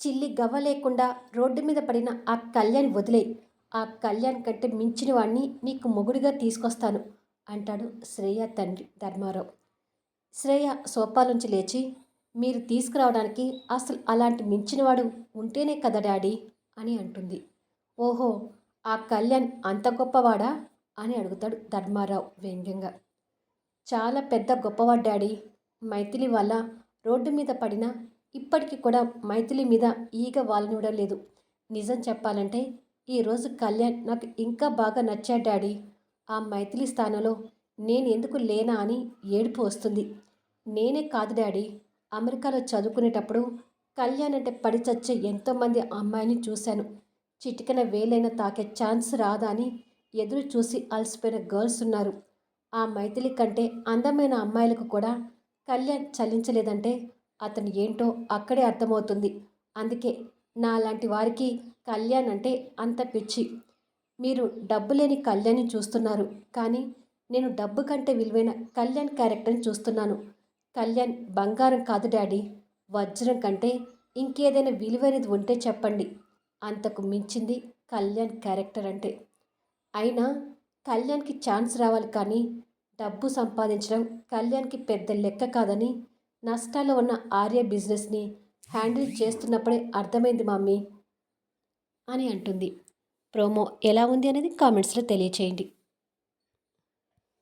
చిల్లి గవ్వ లేకుండా రోడ్డు మీద పడిన ఆ కళ్యాణ్ వదిలేయి. ఆ కళ్యాణ్ కంటే మించిన వాడిని నీకు మొగుడిగా తీసుకొస్తాను అంటాడు శ్రేయ తండ్రి ధర్మారావు. శ్రేయ సోఫాలోంచి లేచి, మీరు తీసుకురావడానికి అసలు అలాంటి మించినవాడు ఉంటేనే కదా డాడీ అని అంటుంది. ఓహో, ఆ కళ్యాణ్ అంత గొప్పవాడా అని అడుగుతాడు ధర్మారావు వ్యంగ్యంగా. చాలా పెద్ద గొప్పవాడు డాడీ. మైథిలి వల్ల రోడ్డు మీద పడినా ఇప్పటికి కూడా మైథిలి మీద ఈగ వాలనివ్వడం లేదు. నిజం చెప్పాలంటే ఈరోజు కళ్యాణ్ నాకు ఇంకా బాగా నచ్చాడు డాడీ. ఆ మైథిలి స్థానంలో నేను ఎందుకు లేనా అని ఏడుపు వస్తుంది. నేనే కాదు డాడీ, అమెరికాలో చదువుకునేటప్పుడు కళ్యాణ్ అంటే పడి చచ్చే ఎంతోమంది అమ్మాయిని చూశాను. చిటికన వేలైన తాకే ఛాన్స్ రాదా అని ఎదురు చూసి అలసిపోయిన గర్ల్స్ ఉన్నారు. ఆ మైథిలి కంటే అందమైన అమ్మాయిలకు కూడా కళ్యాణ్ చలించలేదంటే అతను ఏంటో అక్కడే అర్థమవుతుంది. అందుకే నాలాంటి వారికి కళ్యాణ్ అంటే అంత పిచ్చి. మీరు డబ్బు లేని కళ్యాణ్ని చూస్తున్నారు, కానీ నేను డబ్బు కంటే విలువైన కళ్యాణ్ క్యారెక్టర్ని చూస్తున్నాను. కళ్యాణ్ బంగారం కాదు డాడీ, వజ్రం కంటే ఇంకేదైనా విలువైనది ఉంటే చెప్పండి. అంతకు మించింది కళ్యాణ్ క్యారెక్టర్ అంటే. అయినా కళ్యాణ్కి ఛాన్స్ రావాలి, కానీ డబ్బు సంపాదించడం కళ్యాణ్కి పెద్ద లెక్క కాదని నష్టాల్లో ఉన్న ఆర్య బిజినెస్ని హ్యాండిల్ చేస్తున్నప్పుడే అర్థమైంది మమ్మీ అని అంటుంది. ప్రోమో ఎలా ఉంది అనేది కామెంట్స్లో తెలియచేయండి.